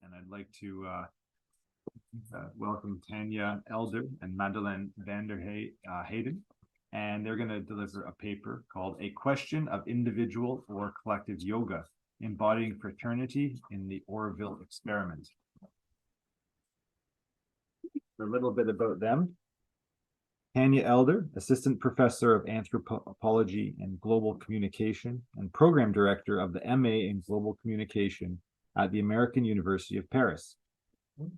and I'd like to welcome Tanya Elder and Madelaine VanDerHeyden, and they're going to deliver a paper called A Question of Individual or Collective Yoga, Embodying Fraternity in the Auroville Experiment. A little bit about them. Tanya Elder, Assistant Professor of Anthropology and Global Communication and Program Director of the MA in Global Communication at the American University of Paris.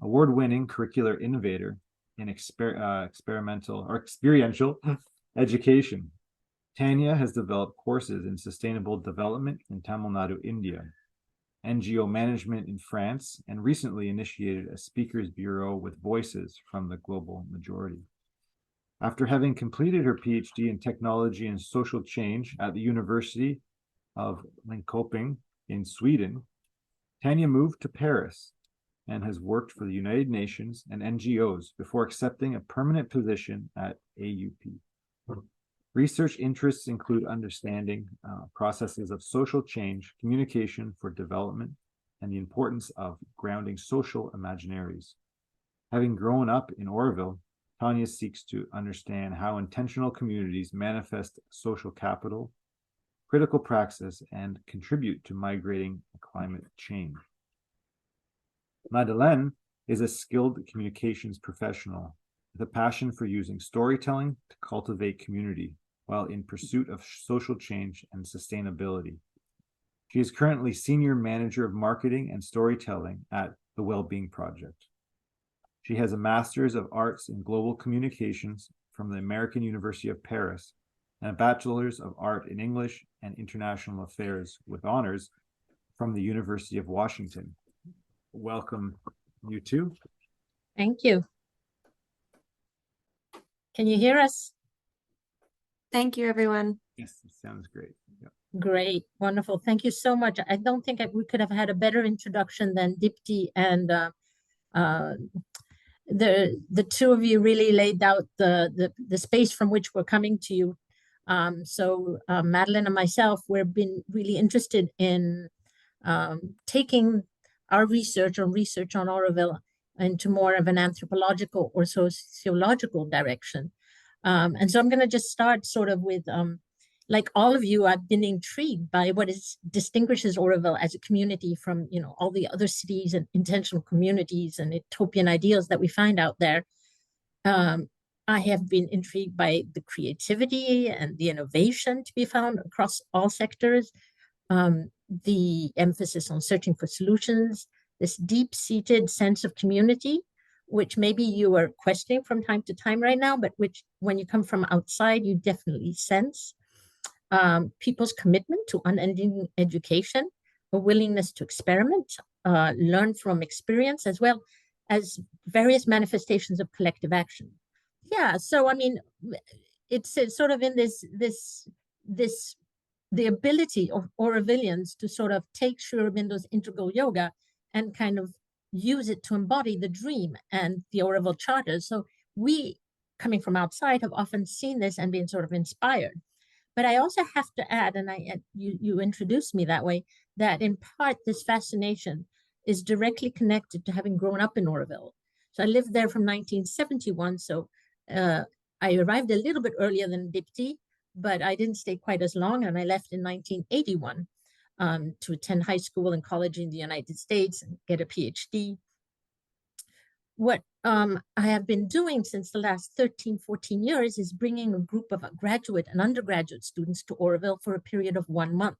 Award-winning curricular innovator in experiential education. Tanya has developed courses in sustainable development in Tamil Nadu, India, NGO management in France, and recently initiated a speakers bureau with voices from the global majority. After having completed her PhD in technology and social change at the University of Linköping in Sweden, Tanya moved to Paris and has worked for the United Nations and NGOs before accepting a permanent position at AUP. Research interests include understanding processes of social change, communication for development, and the importance of grounding social imaginaries. Having grown up in Auroville, Tanya seeks to understand how intentional communities manifest social capital, critical praxis, and contribute to migrating climate change. Madelaine is a skilled communications professional with a passion for using storytelling to cultivate community while in pursuit of social change and sustainability. She is currently Senior Manager of Marketing and Storytelling at the Wellbeing Project. She has a Master's of Arts in Global Communications from the American University of Paris and a Bachelor's of Art in English and International Affairs with honors from the University of Washington. Welcome, you two. Thank you. Can you hear us? Thank you, everyone. Yes, it sounds great. Yep. Great, wonderful. Thank you so much. I don't think we could have had a better introduction than Deepti, and the two of you really laid out the space from which we're coming to you. So Madelaine and myself, we've been really interested in taking our research on Auroville into more of an anthropological or sociological direction. And so I'm going to just start sort of with, like all of you, I've been intrigued by what distinguishes Auroville as a community from, all the other cities and intentional communities and utopian ideals that we find out there. I have been intrigued by the creativity and the innovation to be found across all sectors, the emphasis on searching for solutions, this deep-seated sense of community, which maybe you are questioning from time to time right now, but which when you come from outside, you definitely sense. People's commitment to unending education, a willingness to experiment, learn from experience, as well as various manifestations of collective action. Yeah, so I mean, it's sort of in the ability of Aurovilians to sort of take Sri Aurobindo's integral yoga and kind of use it to embody the dream and the Auroville Charter. So we, coming from outside, have often seen this and been sort of inspired. But I also have to add, and you introduced me that way, that in part this fascination is directly connected to having grown up in Auroville. So I lived there from 1971, so I arrived a little bit earlier than Deepti, but I didn't stay quite as long, and I left in 1981 to attend high school and college in the United States and get a PhD. What I have been doing since the last 13, 14 years is bringing a group of graduate and undergraduate students to Auroville for a period of 1 month.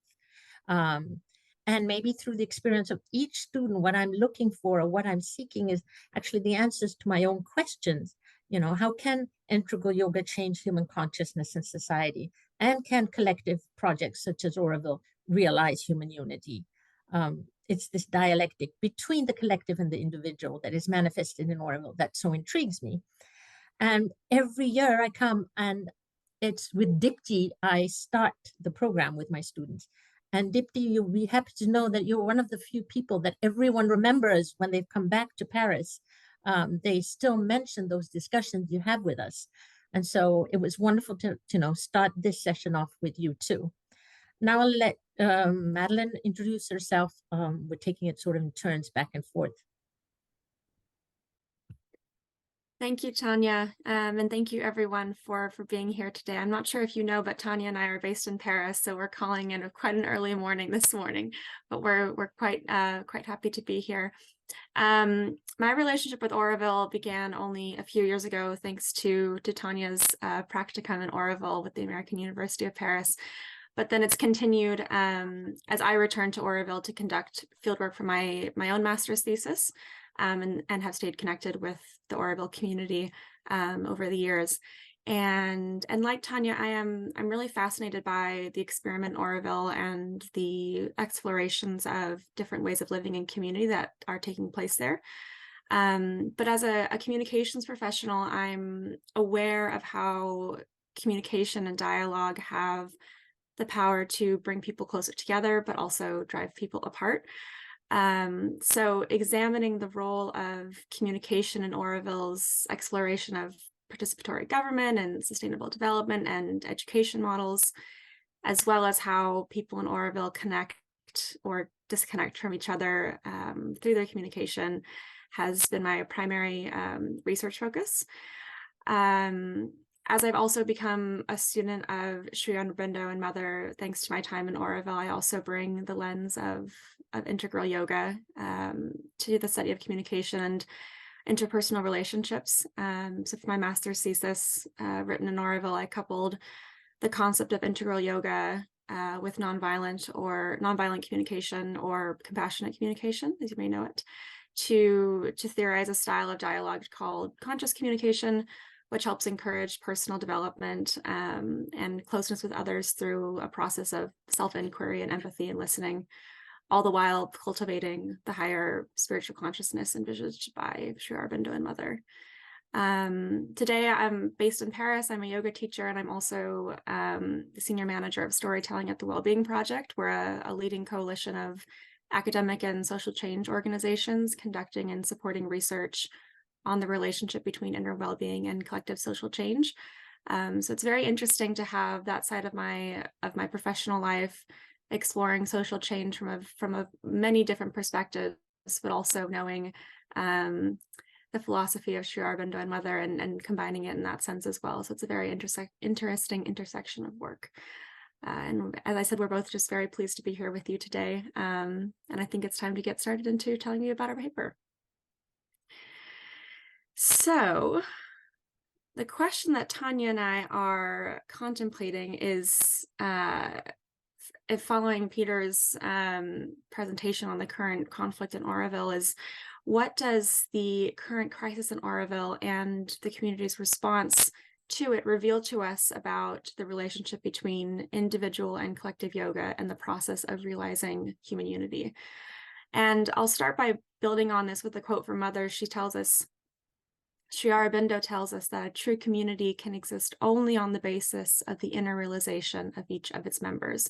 And maybe through the experience of each student, what I'm looking for or what I'm seeking is actually the answers to my own questions. How can integral yoga change human consciousness and society? And can collective projects such as Auroville realize human unity? It's this dialectic between the collective and the individual that is manifested in Auroville that so intrigues me. And every year I come, and it's with Deepti, I start the program with my students. And Deepti, you'll be happy to know that you're one of the few people that everyone remembers when they've come back to Paris. They still mention those discussions you have with us. And so it was wonderful to start this session off with you too. Now I'll let Madelaine introduce herself. We're taking it sort of in turns back and forth. Thank you, Tanya, and thank you everyone for being here today. I'm not sure if you know, but Tanya and I are based in Paris, so we're calling in quite an early morning this morning, but we're quite happy to be here. My relationship with Auroville began only a few years ago, thanks to Tanya's practicum in Auroville with the American University of Paris. But then it's continued as I returned to Auroville to conduct fieldwork for my own master's thesis, and have stayed connected with the Auroville community over the years. And like Tanya, I'm really fascinated by the experiment in Auroville and the explorations of different ways of living in community that are taking place there. But as a communications professional, I'm aware of how communication and dialogue have the power to bring people closer together, but also drive people apart. So examining the role of communication in Auroville's exploration of participatory government and sustainable development and education models, as well as how people in Auroville connect or disconnect from each other through their communication, has been my primary research focus. As I've also become a student of Sri Aurobindo and Mother, thanks to my time in Auroville, I also bring the lens of integral yoga to the study of communication and interpersonal relationships. So for my master's thesis written in Auroville, I coupled the concept of integral yoga with nonviolent communication, or compassionate communication, as you may know it, to theorize a style of dialogue called conscious communication, which helps encourage personal development and closeness with others through a process of self-inquiry and empathy and listening, all the while cultivating the higher spiritual consciousness envisaged by Sri Aurobindo and Mother. Today, I'm based in Paris. I'm a yoga teacher, and I'm also the senior manager of storytelling at the Wellbeing Project. We're a leading coalition of academic and social change organizations conducting and supporting research on the relationship between inner well-being and collective social change. So it's very interesting to have that side of my professional life, exploring social change from many different perspectives, but also knowing the philosophy of Sri Aurobindo and Mother and combining it in that sense as well. So it's a very interesting intersection of work. And as I said, we're both just very pleased to be here with you today. And I think it's time to get started into telling you about our paper. So the question that Tanya and I are contemplating is, if following Peter's presentation on the current conflict in Auroville, is what does the current crisis in Auroville and the community's response to it reveal to us about the relationship between individual and collective yoga and the process of realizing human unity? And I'll start by building on this with a quote from Mother. She tells us, Sri Aurobindo tells us that a true community can exist only on the basis of the inner realization of each of its members,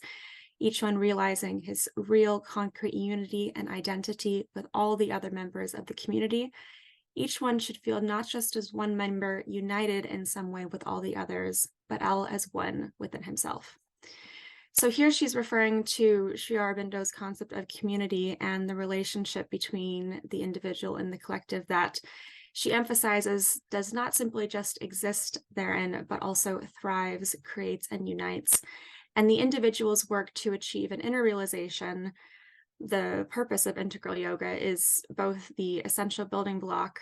each one realizing his real concrete unity and identity with all the other members of the community. Each one should feel not just as one member united in some way with all the others, but all as one within himself. So here she's referring to Sri Aurobindo's concept of community and the relationship between the individual and the collective that she emphasizes does not simply just exist therein, but also thrives, creates, and unites. And the individual's work to achieve an inner realization, the purpose of integral yoga, is both the essential building block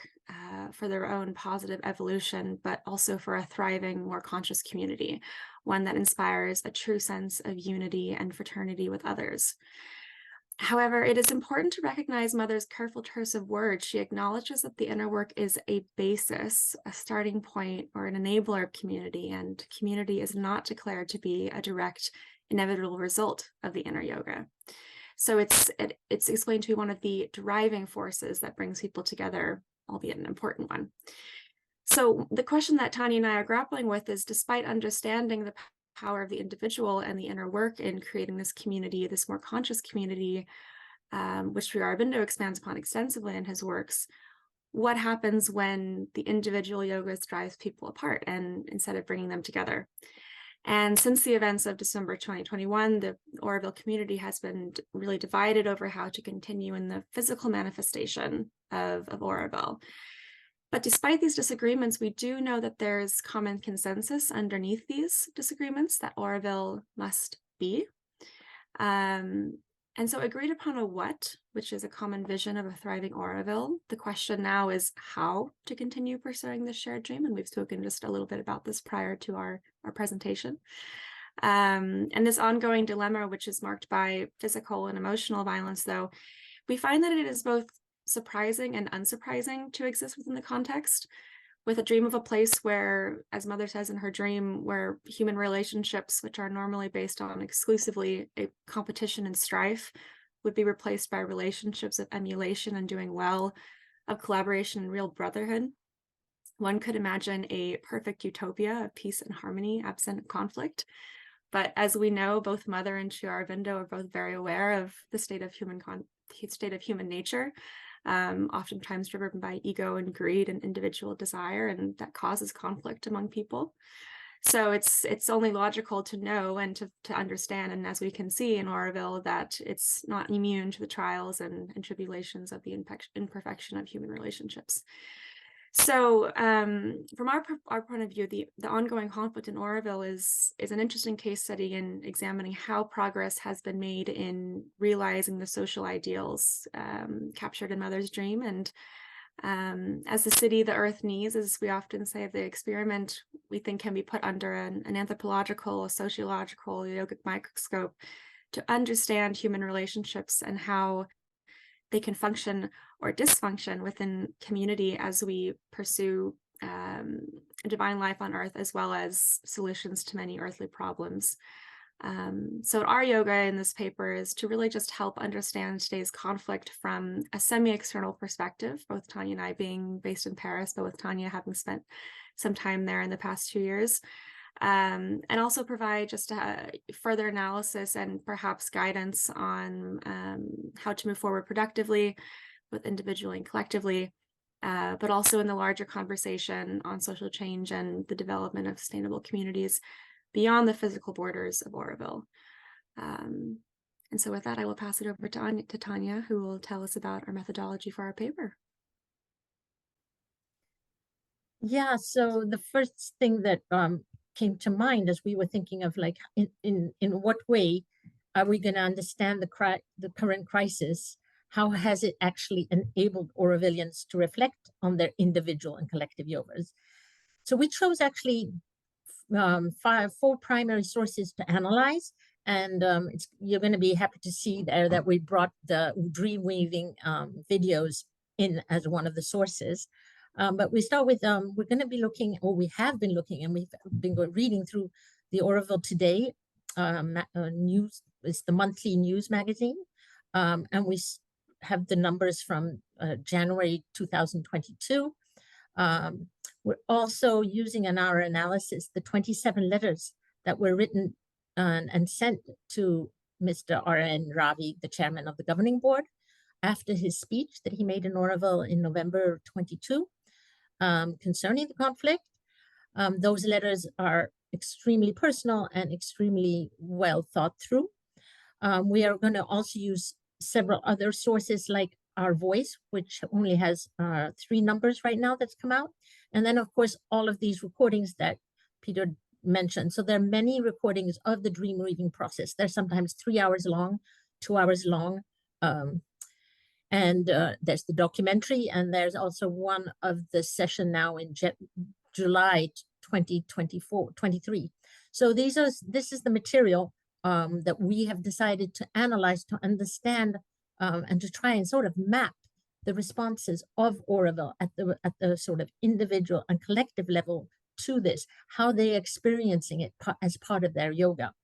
for their own positive evolution, but also for a thriving, more conscious community, one that inspires a true sense of unity and fraternity with others. However, it is important to recognize Mother's careful choice of words. She acknowledges that the inner work is a basis, a starting point, or an enabler of community, and community is not declared to be a direct, inevitable result of the inner yoga. So it's explained to be one of the driving forces that brings people together, albeit an important one. So the question that Tanya and I are grappling with is, despite understanding the power of the individual and the inner work in creating this community, this more conscious community, which Sri Aurobindo expands upon extensively in his works, what happens when the individual yoga drives people apart and instead of bringing them together? And since the events of December 2021, the Auroville community has been really divided over how to continue in the physical manifestation of Auroville. But despite these disagreements, we do know that there's common consensus underneath these disagreements that Auroville must be. And so agreed upon a what, which is a common vision of a thriving Auroville. The question now is how to continue pursuing this shared dream. And we've spoken just a little bit about this prior to our presentation. And this ongoing dilemma, which is marked by physical and emotional violence, though, we find that it is both surprising and unsurprising to exist within the context, with a dream of a place where, as Mother says in her dream, where human relationships, which are normally based on exclusively a competition and strife, would be replaced by relationships of emulation and doing well, of collaboration and real brotherhood. One could imagine a perfect utopia of peace and harmony, absent of conflict. But as we know, both Mother and Sri Aurobindo are both very aware of the state of human nature, oftentimes driven by ego and greed and individual desire, and that causes conflict among people. So it's only logical to know and to understand, and as we can see in Auroville, that it's not immune to the trials and tribulations of the imperfection of human relationships. So from our point of view, the ongoing conflict in Auroville is an interesting case study in examining how progress has been made in realizing the social ideals captured in Mother's dream. And as the city the earth needs, as we often say of the experiment, we think can be put under an anthropological, a sociological, yogic microscope to understand human relationships and how they can function or dysfunction within community as we pursue divine life on earth, as well as solutions to many earthly problems. So our yoga in this paper is to really just help understand today's conflict from a semi-external perspective, both Tanya and I being based in Paris, but with Tanya having spent some time there in the past 2 years. And also provide just a further analysis and perhaps guidance on how to move forward productively, both individually and collectively, but also in the larger conversation on social change and the development of sustainable communities beyond the physical borders of Auroville. And so with that, I will pass it over to Tanya, who will tell us about our methodology for our paper. Yeah, so the first thing that came to mind as we were thinking of, like, in what way are we going to understand the current crisis? How has it actually enabled Aurovilians to reflect on their individual and collective yogas? So we chose actually 4 primary sources to analyze, and you're going to be happy to see there that we brought the dream weaving videos in as one of the sources. But we start with, we're going to be looking, or we have been looking, and we've been reading through the Auroville Today news. It's the monthly news magazine. And we have the numbers from January 2022. We're also using in our analysis the 27 letters that were written and sent to Mr. R.N. Ravi, the chairman of the governing board, after his speech that he made in Auroville in November 22. Concerning the conflict. Those letters are extremely personal and extremely well thought through. We are going to also use several other sources like Our Voice, which only has 3 numbers right now that's come out. And then, of course, all of these recordings that Peter mentioned. So there are many recordings of the dream weaving process. They're sometimes 3 hours long, 2 hours long. And there's the documentary, and there's also one of the session now in July 2023. So this is the material that we have decided to analyze, to understand, and to try and sort of map the responses of Auroville at the sort of individual and collective level to this, how they're experiencing it as part of their yoga.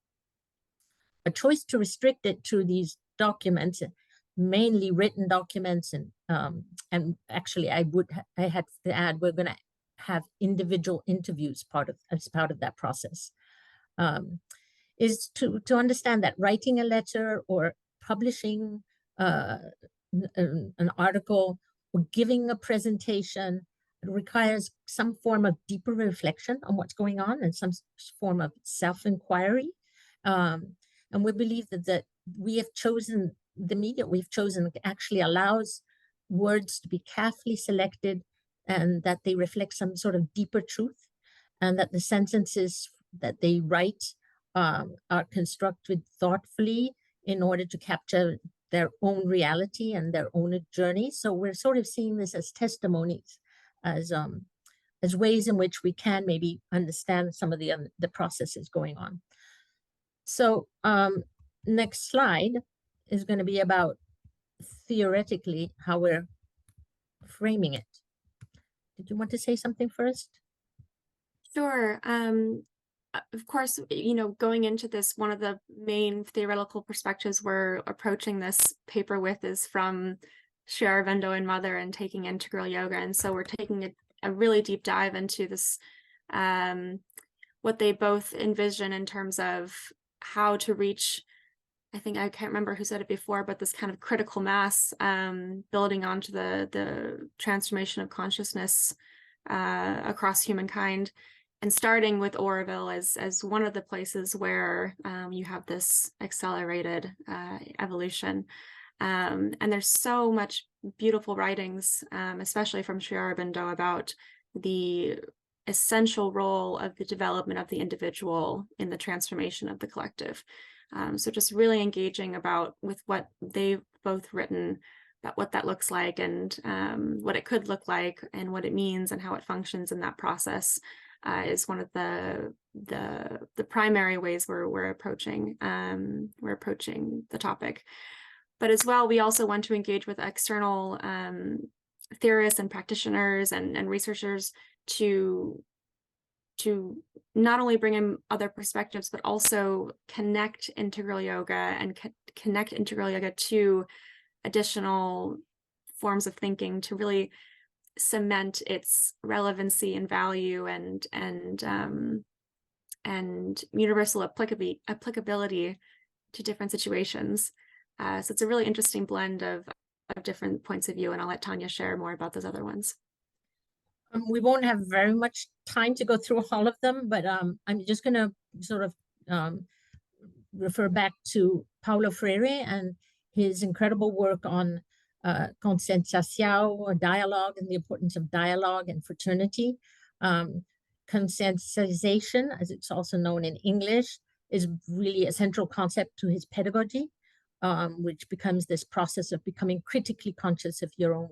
A choice to restrict it to these documents, mainly written documents, and actually I had to add, we're going to have individual interviews as part of that process, is to understand that writing a letter or publishing an article or giving a presentation requires some form of deeper reflection on what's going on and some form of self-inquiry, and we believe that we have chosen the media we've chosen actually allows words to be carefully selected and that they reflect some sort of deeper truth, and that the sentences that they write are constructed thoughtfully in order to capture their own reality and their own journey. So we're sort of seeing this as testimonies, as ways in which we can maybe understand some of the processes going on. So next slide is going to be about theoretically how we're framing it. Did you want to say something first? Sure. Of course, going into this, one of the main theoretical perspectives we're approaching this paper with is from Sri Aurobindo and Mother and taking integral yoga. And so we're taking a really deep dive into this, what they both envision in terms of how to reach, I can't remember who said it before, but this kind of critical mass, building onto the transformation of consciousness across humankind. And starting with Auroville as one of the places where you have this accelerated evolution. And there's so much beautiful writings, especially from Sri Aurobindo, about the essential role of the development of the individual in the transformation of the collective. So just really engaging with what they've both written about what that looks like, and what it could look like, and what it means and how it functions in that process. Is one of the primary ways we're approaching the topic. But as well, we also want to engage with external theorists and practitioners and researchers to not only bring in other perspectives, but also connect integral yoga and connect integral yoga to additional forms of thinking to really cement its relevancy and value and universal applicability to different situations. So it's a really interesting blend of different points of view, and I'll let Tanya share more about those other ones. We won't have very much time to go through all of them, but I'm just going to sort of refer back to Paolo Freire and his incredible work on conscienciação, or dialogue, and the importance of dialogue and fraternity. Conscientization, as it's also known in English, is really a central concept to his pedagogy, which becomes this process of becoming critically conscious of your own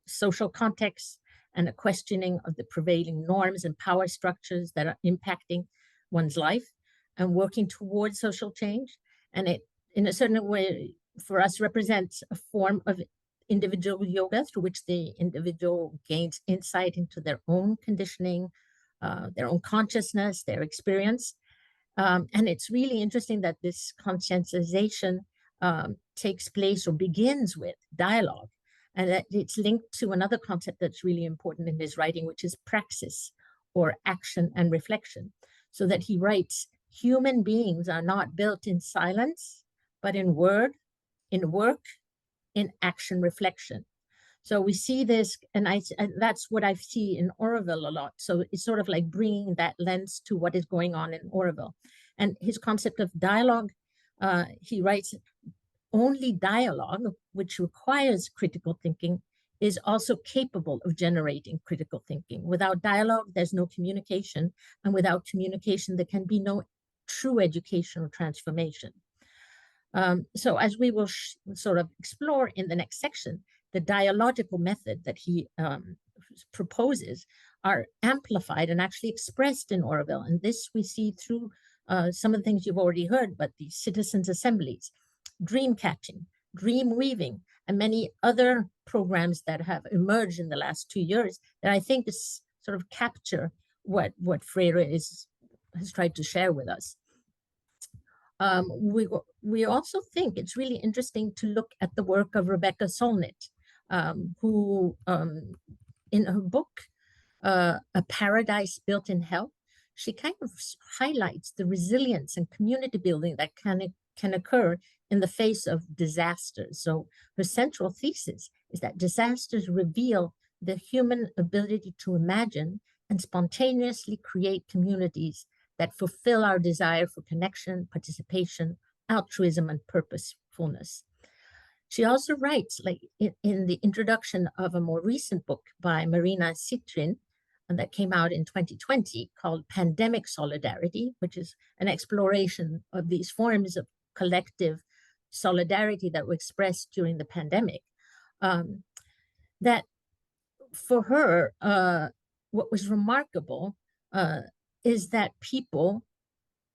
social context and a questioning of the prevailing norms and power structures that are impacting one's life, and working towards social change. And it, in a certain way, for us, represents a form of individual yoga through which the individual gains insight into their own conditioning, their own consciousness, their experience. And it's really interesting that this conscientization takes place or begins with dialogue, and that it's linked to another concept that's really important in his writing, which is praxis, or action and reflection. So that he writes, human beings are not built in silence, but in word, in work, in action reflection. So we see this, and that's what I see in Auroville a lot. So it's sort of like bringing that lens to what is going on in Auroville. And his concept of dialogue, he writes, only dialogue, which requires critical thinking, is also capable of generating critical thinking. Without dialogue, there's no communication. And without communication, there can be no true education or transformation. So as we will sort of explore in the next section, the dialogical method that he proposes are amplified and actually expressed in Auroville. And this we see through some of the things you've already heard, but the citizens' assemblies, dream catching, dream weaving, and many other programs that have emerged in the last 2 years that I think is sort of capture what Freire has tried to share with us. We also think it's really interesting to look at the work of Rebecca Solnit, who in her book, A Paradise Built in Hell, she kind of highlights the resilience and community building that can occur in the face of disasters. So her central thesis is that disasters reveal the human ability to imagine and spontaneously create communities that fulfill our desire for connection, participation, altruism, and purposefulness. She also writes, like in the introduction of a more recent book by Marina Citrin, and that came out in 2020, called Pandemic Solidarity, which is an exploration of these forms of collective solidarity that were expressed during the pandemic. That for her, what was remarkable is that people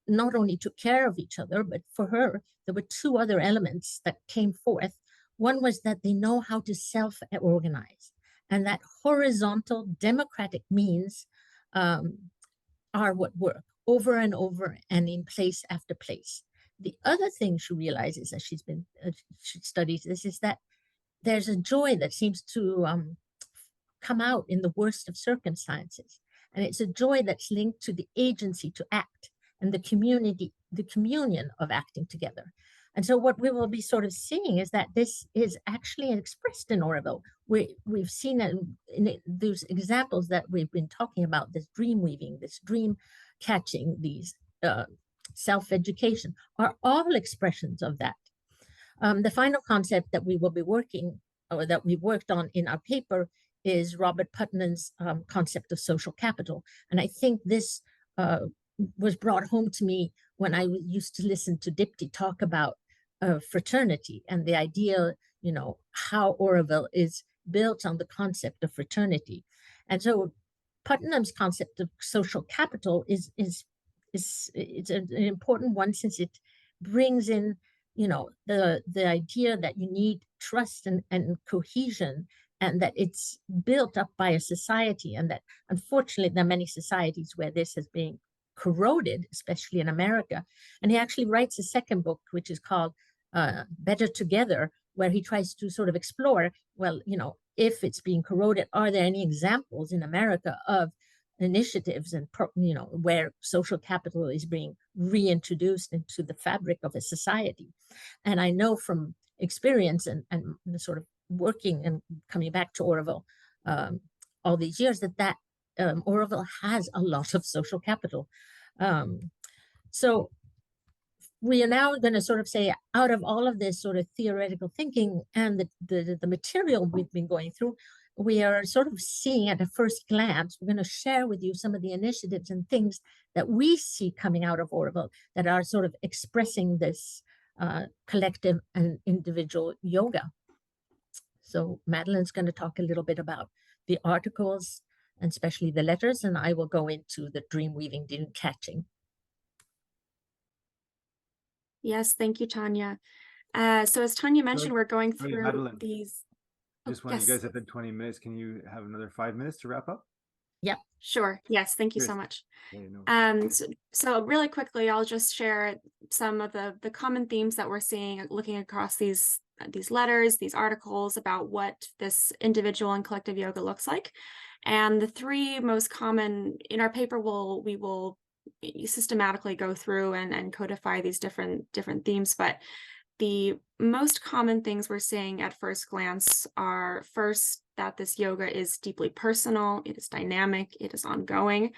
not only took care of each other, but for her, there were two other elements that came forth. One was that they know how to self-organize, and that horizontal democratic means are what work over and over and in place after place. The other thing she realizes as she studies this is that there's a joy that seems to come out in the worst of circumstances. And it's a joy that's linked to the agency to act and the communion of acting together. And so what we will be sort of seeing is that this is actually expressed in Auroville. We've seen it in those examples that we've been talking about, this dream weaving, this dream catching, these self-education are all expressions of that. The final concept that we will be working, or that we worked on in our paper, is Robert Putnam's concept of social capital. And I think this was brought home to me when I used to listen to Deepti talk about fraternity and the idea, you know, how Auroville is built on the concept of fraternity. And so Putnam's concept of social capital is an important one, since it brings in, you know, the idea that you need trust and cohesion, and that it's built up by a society, and that unfortunately there are many societies where this has been corroded, especially in America. And he actually writes a second book, which is called Better Together, where he tries to sort of explore, well, you know, if it's being corroded, are there any examples in America of initiatives and, you know, where social capital is being reintroduced into the fabric of a society? And I know from experience and sort of working and coming back to Auroville all these years, that Auroville has a lot of social capital. So we are now going to sort of say, out of all of this sort of theoretical thinking and the material we've been going through, we are sort of seeing at a first glance, we're going to share with you some of the initiatives and things that we see coming out of Auroville that are sort of expressing this collective and individual yoga. So Madeleine's going to talk a little bit about the articles, and especially the letters, and I will go into the dream weaving, dream catching. Yes, thank you, Tanya. So as Tanya mentioned, we're going through Madeleine, these. Just when you guys have been 20 minutes, can you have another 5 minutes to wrap up? Yep. Sure. Yes. Thank you so much. Yeah, no. So really quickly, I'll just share some of the common themes that we're seeing, looking across these letters, these articles about what this individual and collective yoga looks like. And the three most common in our paper, we will systematically go through and codify these different themes. But the most common things we're seeing at first glance are, first, that this yoga is deeply personal, it is dynamic, it is ongoing.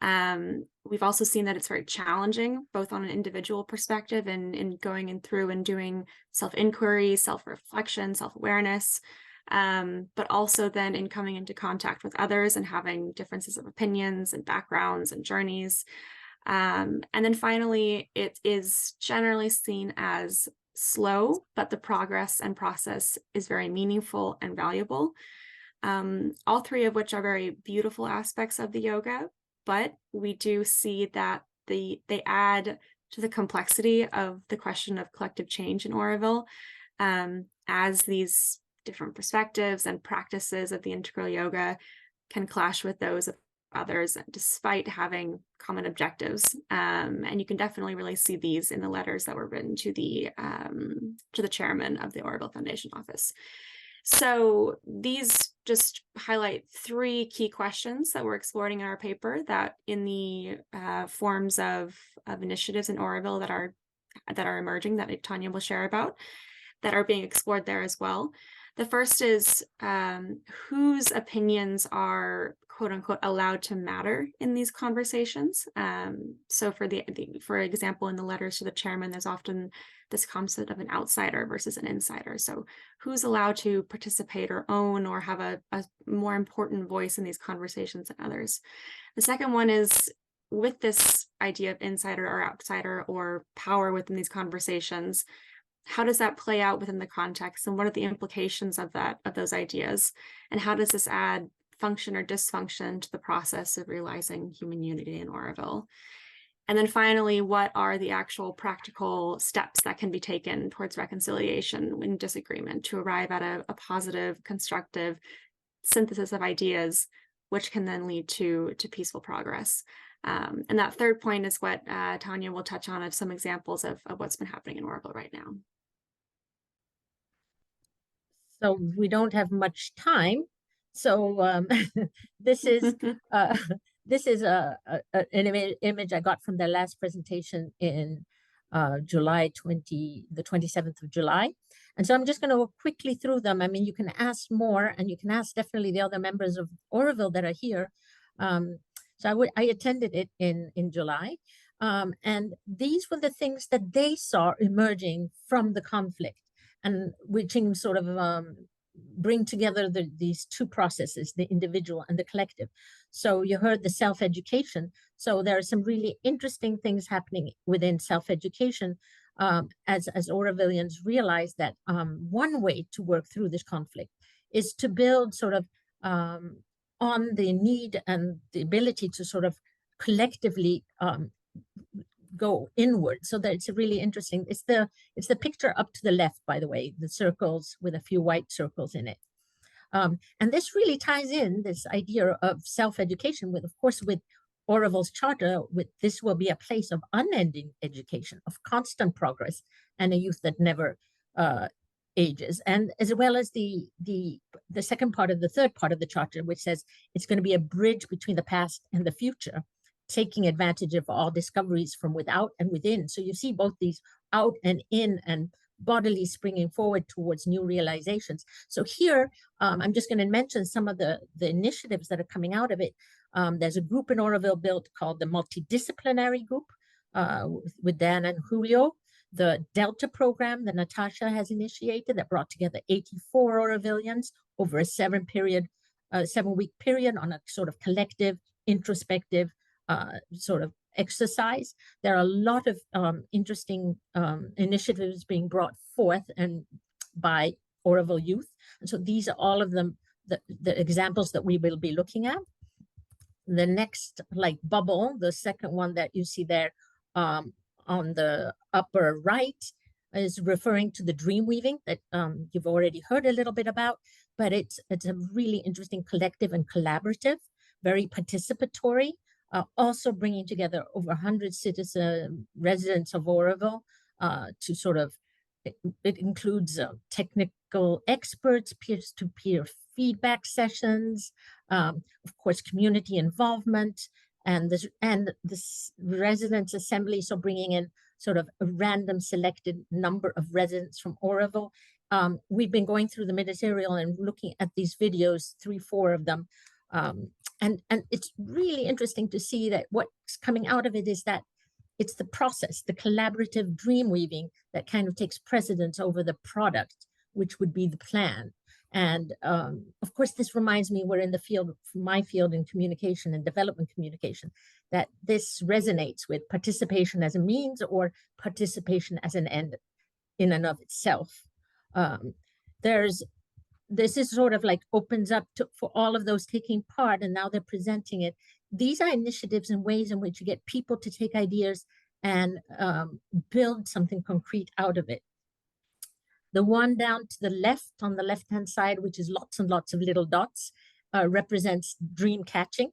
We've also seen that it's very challenging, both on an individual perspective and in going in through and doing self-inquiry, self-reflection, self-awareness, but also then in coming into contact with others and having differences of opinions and backgrounds and journeys. And then finally, it is generally seen as slow, but the progress and process is very meaningful and valuable. All three of which are very beautiful aspects of the yoga, but we do see that they add to the complexity of the question of collective change in Auroville, as these different perspectives and practices of the integral yoga can clash with those of others, despite having common objectives. And you can definitely really see these in the letters that were written to the chairman of the Auroville Foundation office. So these just highlight three key questions that we're exploring in our paper, that in the forms of initiatives in Auroville that are emerging, that Tanya will share about, that are being explored there as well. The first is whose opinions are quote unquote allowed to matter in these conversations. So for example, in the letters to the chairman, there's often this concept of an outsider versus an insider. So who's allowed to participate or own or have a more important voice in these conversations than others? The second one is, with this idea of insider or outsider or power within these conversations, how does that play out within the context, and what are the implications of those ideas, and how does this add function or dysfunction to the process of realizing human unity in Auroville? And then finally, what are the actual practical steps that can be taken towards reconciliation in disagreement to arrive at a positive, constructive synthesis of ideas, which can then lead to peaceful progress? And that third point is what Tanya will touch on, of some examples of what's been happening in Auroville right now. So we don't have much time. So this is an image I got from the last presentation in July the 27th of July. And so I'm just going to go quickly through them. I mean, you can ask more, and you can ask definitely the other members of Auroville that are here. So I attended it in July. And these were the things that they saw emerging from the conflict, and which sort of bring together these two processes, the individual and the collective. So you heard the self-education. So there are some really interesting things happening within self-education, as Aurovilians realize that one way to work through this conflict is to build sort of on the need and the ability to sort of collectively go inward. So that it's really interesting. It's the picture up to the left, by the way, the circles with a few white circles in it. And this really ties in this idea of self-education with, of course, with Auroville's charter, with this will be a place of unending education, of constant progress, and a youth that never ages. And as well as the second part of the third part of the charter, which says it's going to be a bridge between the past and the future, taking advantage of all discoveries from without and within. So you see both these out and in, and bodily springing forward towards new realizations. So here, I'm just going to mention some of the initiatives that are coming out of it. There's a group in Auroville built called the Multidisciplinary Group with Dan and Julio. The Delta program that Natasha has initiated that brought together 84 Aurovilians over a 7-week period on a sort of collective, introspective sort of exercise. There are a lot of interesting initiatives being brought forth and by Auroville youth. And so these are all of them, the examples that we will be looking at. The next bubble, the second one that you see there on the upper right, is referring to the dream weaving that you've already heard a little bit about, but it's a really interesting collective and collaborative, very participatory, also bringing together over 100 residents of Auroville to sort of, it includes technical experts, peer-to-peer feedback sessions, of course, community involvement, and this residents assembly, so bringing in sort of a random selected number of residents from Auroville. We've been going through the material and looking at these videos, 3-4 of them, and it's really interesting to see that what's coming out of it is that it's the process, the collaborative dream weaving, that kind of takes precedence over the product, which would be the plan. And of course, this reminds me, we're in the field, my field in communication and development communication, that this resonates with participation as a means or participation as an end in and of itself. This is sort of opens up for all of those taking part, and now they're presenting it. These are initiatives and ways in which you get people to take ideas and build something concrete out of it. The one down to the left, on the left-hand side, which is lots and lots of little dots, represents dream catching,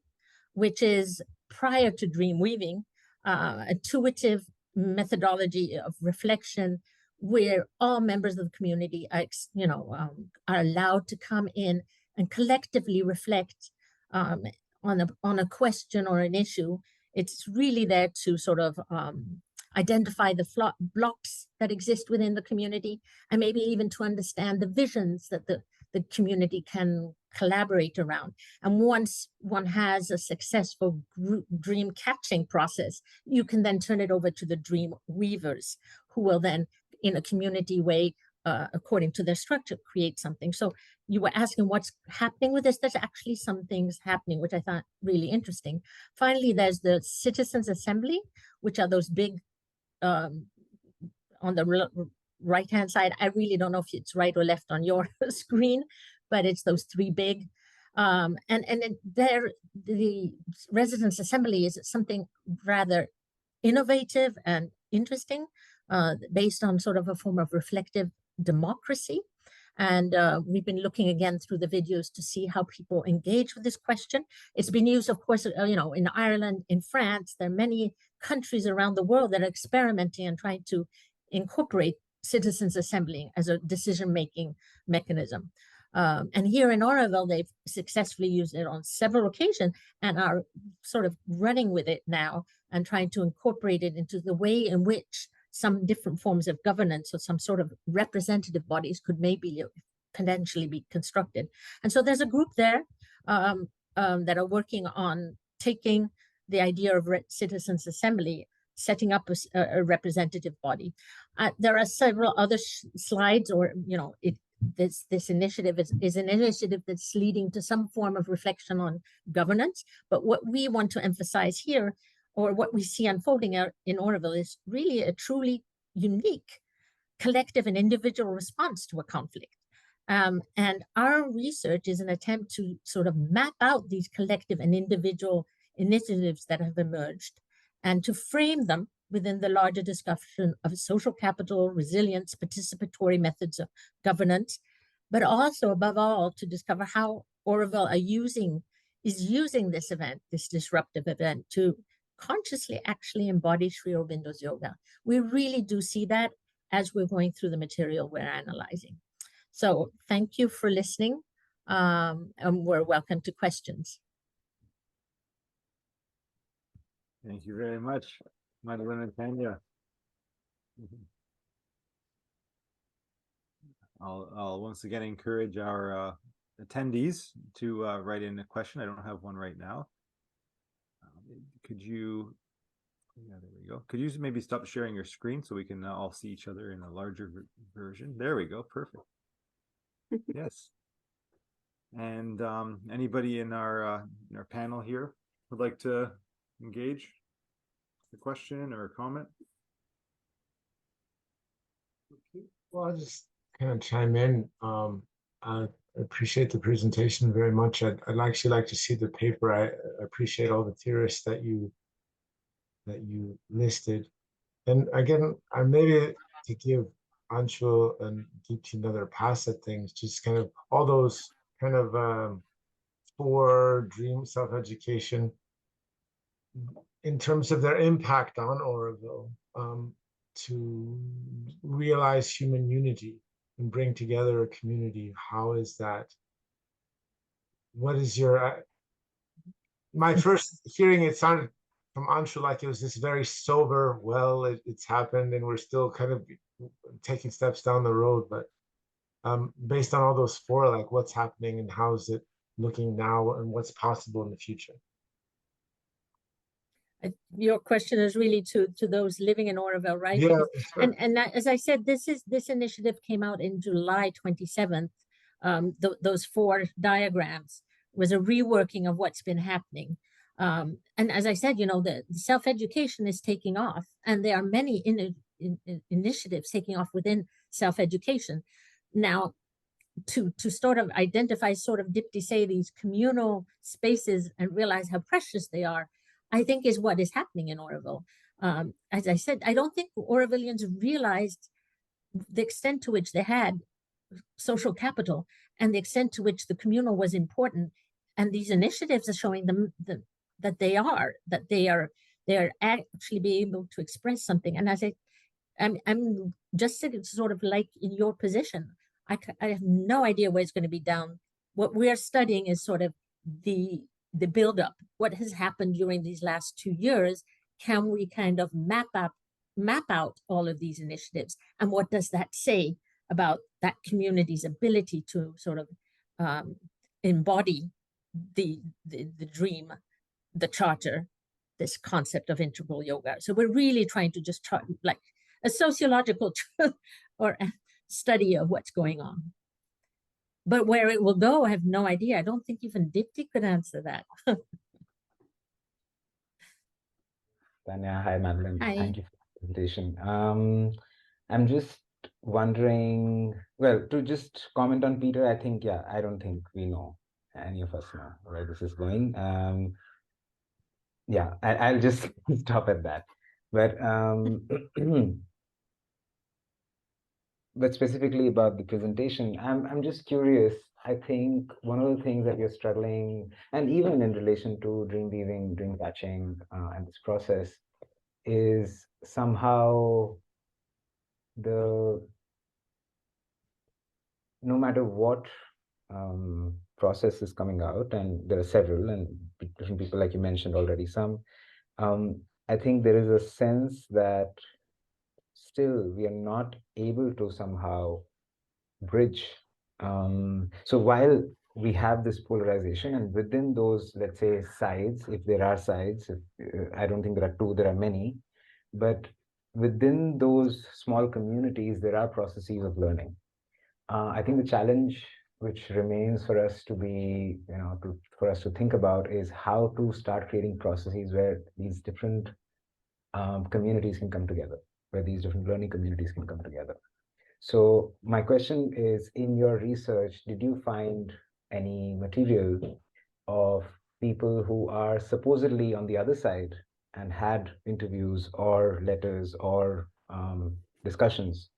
which is, prior to dream weaving, intuitive methodology of reflection, where all members of the community are, are allowed to come in and collectively reflect on a question or an issue. It's really there to sort of identify the blocks that exist within the community, and maybe even to understand the visions that the community can collaborate around. And once one has a successful group dream catching process, you can then turn it over to the dream weavers, who will then, in a community way, according to their structure, create something. So you were asking what's happening with this. There's actually some things happening, which I thought really interesting. Finally, there's the Citizens Assembly, which are those big, on the right-hand side. I really don't know if it's right or left on your screen, but it's those three big. And the Residence Assembly is something rather innovative and interesting, based on sort of a form of reflective democracy. And we've been looking again through the videos to see how people engage with this question. It's been used, of course, in Ireland, in France. There are many countries around the world that are experimenting and trying to incorporate citizens' assembly as a decision-making mechanism. And here in Auroville, they've successfully used it on several occasions and are sort of running with it now and trying to incorporate it into the way in which some different forms of governance or some sort of representative bodies could maybe potentially be constructed. And so there's a group there that are working on taking the idea of citizens' assembly, setting up a representative body. There are several other slides, or this initiative is an initiative that's leading to some form of reflection on governance. But what we want to emphasize here, or what we see unfolding in Auroville, is really a truly unique collective and individual response to a conflict. And our research is an attempt to sort of map out these collective and individual initiatives that have emerged and to frame them within the larger discussion of social capital, resilience, participatory methods of governance, but also, above all, to discover how Auroville is using this event, this disruptive event, to consciously actually embody Sri Aurobindo's yoga. We really do see that as we're going through the material we're analyzing. So thank you for listening, and we're welcome to questions. Thank you very much, Madelaine and Tanya. I'll once again encourage our attendees to write in a question. I don't have one right now. Could you, yeah, there we go. Could you maybe stop sharing your screen so we can all see each other in a larger version? There we go, perfect. Yes. And anybody in our panel here would like to engage a question or a comment? Well, I'll just kind of chime in. I appreciate the presentation very much. I'd actually like to see the paper. I appreciate all the theorists that you listed. And again, maybe to give Anshu and Deepti another pass at things, just kind of all those kind of for dream self-education in terms of their impact on Auroville, to realize human unity and bring together a community. How is that? What is your, my first hearing, it sounded from Anshu like it was this very sober, well, it's happened and we're still kind of taking steps down the road, but based on all those four, like what's happening and how is it looking now and what's possible in the future? Your question is really to those living in Auroville, right? Yeah, because, and as I said, this initiative came out in July 27th. Those four diagrams was a reworking of what's been happening. And as I said, the self-education is taking off, and there are many initiatives taking off within self-education. Now, to sort of identify, sort of Deepti say, these communal spaces and realize how precious they are, I think is what is happening in Auroville. As I said, I don't think Aurovilians realized the extent to which they had social capital and the extent to which the communal was important. And these initiatives are showing them that they are actually being able to express something. And as I'm just sort of like in your position, I have no idea where it's going to be down. What we're studying is sort of the buildup, what has happened during these last 2 years. Can we kind of map out all of these initiatives, and what does that say about that community's ability to sort of embody the dream, the charter, this concept of integral yoga. So we're really trying to just try like a sociological or a study of what's going on. But where it will go, I have no idea. I don't think even Deepti could answer that. Tanya, hi Madeleine. Hi. Thank you for the presentation. I'm just wondering, well, to just comment on Peter, I think, yeah, I don't think we know, any of us know where this is going. Yeah, I'll just stop at that. But but specifically about the presentation, I'm just curious. I think one of the things that we're struggling, and even in relation to dream weaving, dream catching, and this process, is somehow no matter what process is coming out, and there are several, and different people, like you mentioned already, some, I think there is a sense that still we are not able to somehow bridge. So while we have this polarization, and within those, let's say, sides, if there are sides, I don't think there are two, there are many, but within those small communities, there are processes of learning. I think the challenge which remains for us to be, for us to think about is how to start creating processes where these different communities can come together, where these different learning communities can come together. So my question is, in your research, did you find any material of people who are supposedly on the other side and had interviews or letters or discussions,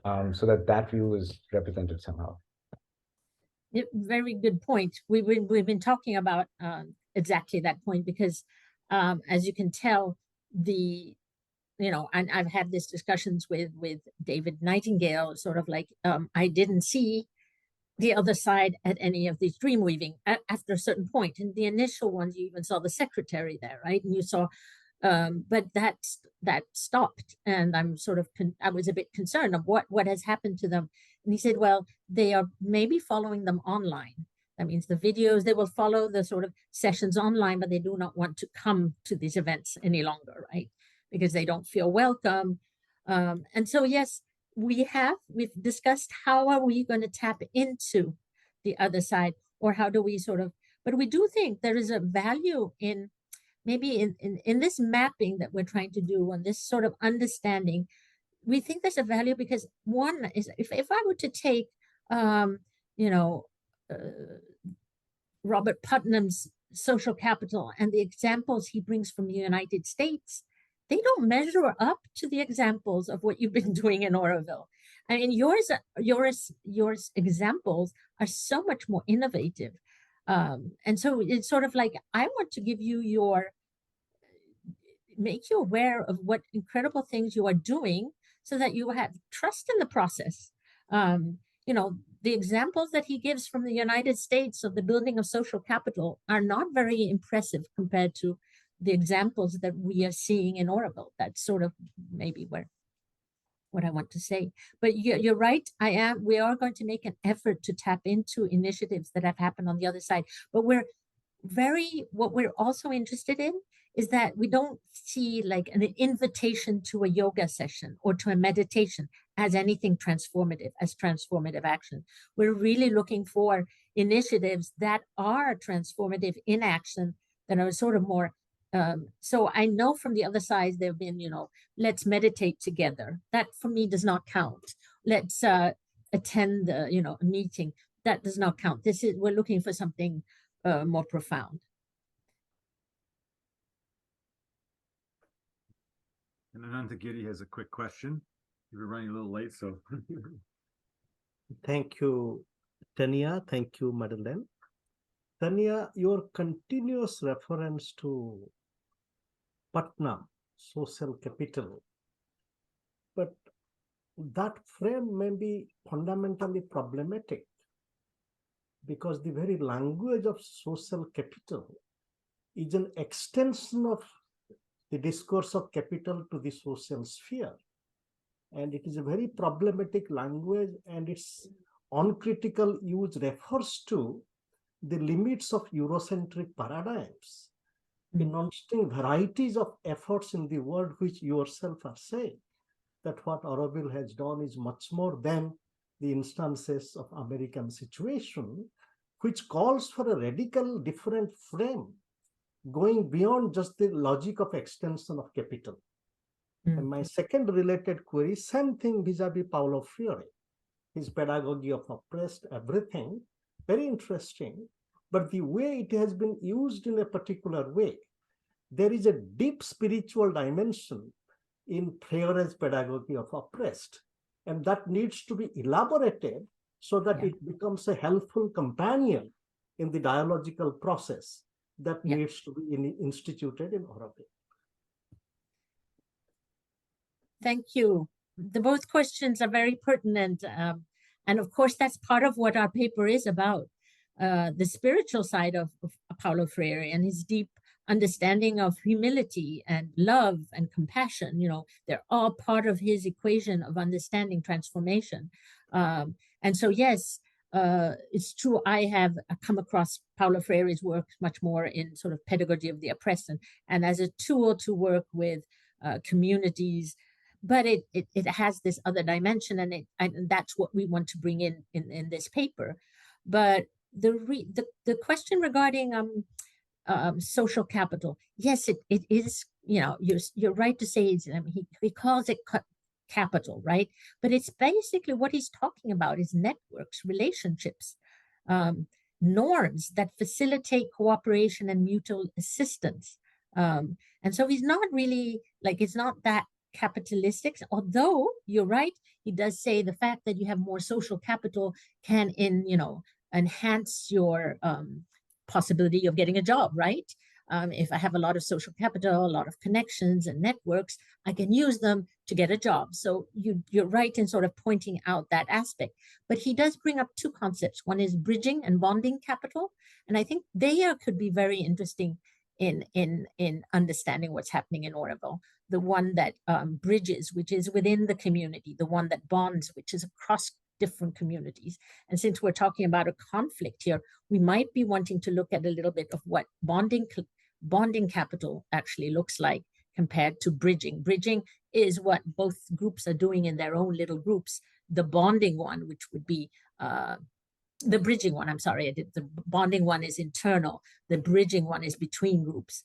so that view is represented somehow? Very good point. We've been talking about exactly that point, because as you can tell, and I've had these discussions with David Nightingale, sort of like, I didn't see the other side at any of these dream weaving after a certain point. In the initial ones, you even saw the secretary there, right? And you saw, but that stopped, and I was a bit concerned of what has happened to them. And he said, well, they are maybe following them online. That means the videos, they will follow the sort of sessions online, but they do not want to come to these events any longer, right? Because they don't feel welcome. And so, yes, we've discussed how are we going to tap into the other side, or how do we but we do think there is a value in maybe in this mapping that we're trying to do, on this sort of understanding. We think there's a value because one is, if I were to take, Robert Putnam's social capital and the examples he brings from the United States, they don't measure up to the examples of what you've been doing in Auroville. I mean, yours examples are so much more innovative. And so it's sort of like, I want to give you make you aware of what incredible things you are doing, so that you have trust in the process. The examples that he gives from the United States of the building of social capital are not very impressive compared to the examples that we are seeing in Auroville. That's sort of maybe what I want to say. But you're right. We are going to make an effort to tap into initiatives that have happened on the other side. But what we're also interested in is that we don't see like an invitation to a yoga session or to a meditation as anything transformative, as transformative action. We're really looking for initiatives that are transformative in action, that are sort of more, so I know from the other side, there have been, let's meditate together. That for me does not count. Let's attend, a meeting. That does not count. We're looking for something more profound. And Anantagiri has a quick question. We're running a little late, so. Thank you, Tanya. Thank you, Madeleine. Tanya, your continuous reference to Putnam, social capital, but that frame may be fundamentally problematic, because the very language of social capital is an extension of the discourse of capital to the social sphere. And it is a very problematic language, and its uncritical use refers to the limits of Eurocentric paradigms, in understanding varieties of efforts in the world, which you yourself are saying, that what Auroville has done is much more than the instances of American situation, which calls for a radical different frame, going beyond just the logic of extension of capital. And my second related query, same thing vis-a-vis Paolo Freire, his pedagogy of oppressed everything, very interesting, but the way it has been used in a particular way, there is a deep spiritual dimension in Freire's pedagogy of oppressed, and that needs to be elaborated so that it becomes a helpful companion in the dialogical process that needs to be instituted in Auroville. Thank you. Both questions are very pertinent. And of course, that's part of what our paper is about, the spiritual side of Paolo Freire and his deep understanding of humility and love and compassion. You know, they're all part of his equation of understanding transformation. And so, yes, it's true. I have come across Paolo Freire's work much more in sort of pedagogy of the oppressed and as a tool to work with communities. But it has this other dimension, and that's what we want to bring in this paper. But the question regarding social capital, yes, it is. You know, you're right to say he calls it capital, right? But it's basically what he's talking about is networks, relationships, norms that facilitate cooperation and mutual assistance. And so he's not really like, it's not that capitalistic, although you're right, he does say the fact that you have more social capital can enhance your possibility of getting a job, right? If I have a lot of social capital, a lot of connections and networks, I can use them to get a job. So you're right in sort of pointing out that aspect. But he does bring up two concepts. One is bridging and bonding capital. And I think they could be very interesting in understanding what's happening in Auroville. The one that bridges, which is within the community, the one that bonds, which is across different communities. And since we're talking about a conflict here, we might be wanting to look at a little bit of what bonding capital actually looks like compared to bridging. Bridging is what both groups are doing in their own little groups. The bonding one, which would be the bridging one, I'm sorry, the bonding one is internal. The bridging one is between groups.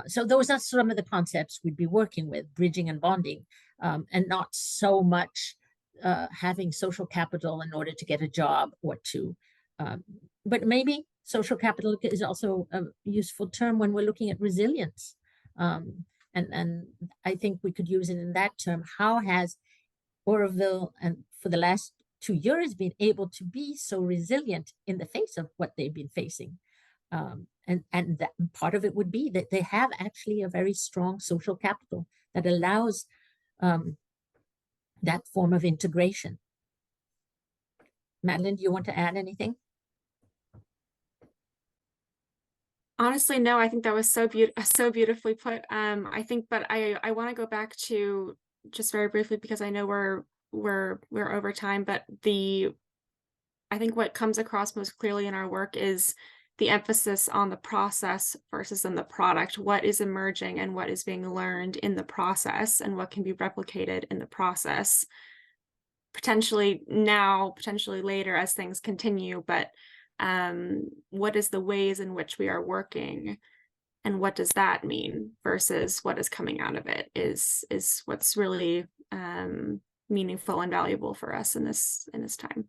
So those are some of the concepts we'd be working with, bridging and bonding, and not so much having social capital in order to get a job or to, but maybe social capital is also a useful term when we're looking at resilience. And I think we could use it in that term. How has Auroville, and for the last 2 years, been able to be so resilient in the face of what they've been facing? And that part of it would be that they have actually a very strong social capital that allows that form of integration. Madelaine, do you want to add anything? Honestly, no, I think that was so beautifully put. I think, but I want to go back to just very briefly, because I know we're over time, but I think what comes across most clearly in our work is the emphasis on the process versus in the product. What is emerging and what is being learned in the process, and what can be replicated in the process, potentially now, potentially later as things continue. But what is the ways in which we are working, and what does that mean versus what is coming out of it is what's really meaningful and valuable for us in this time.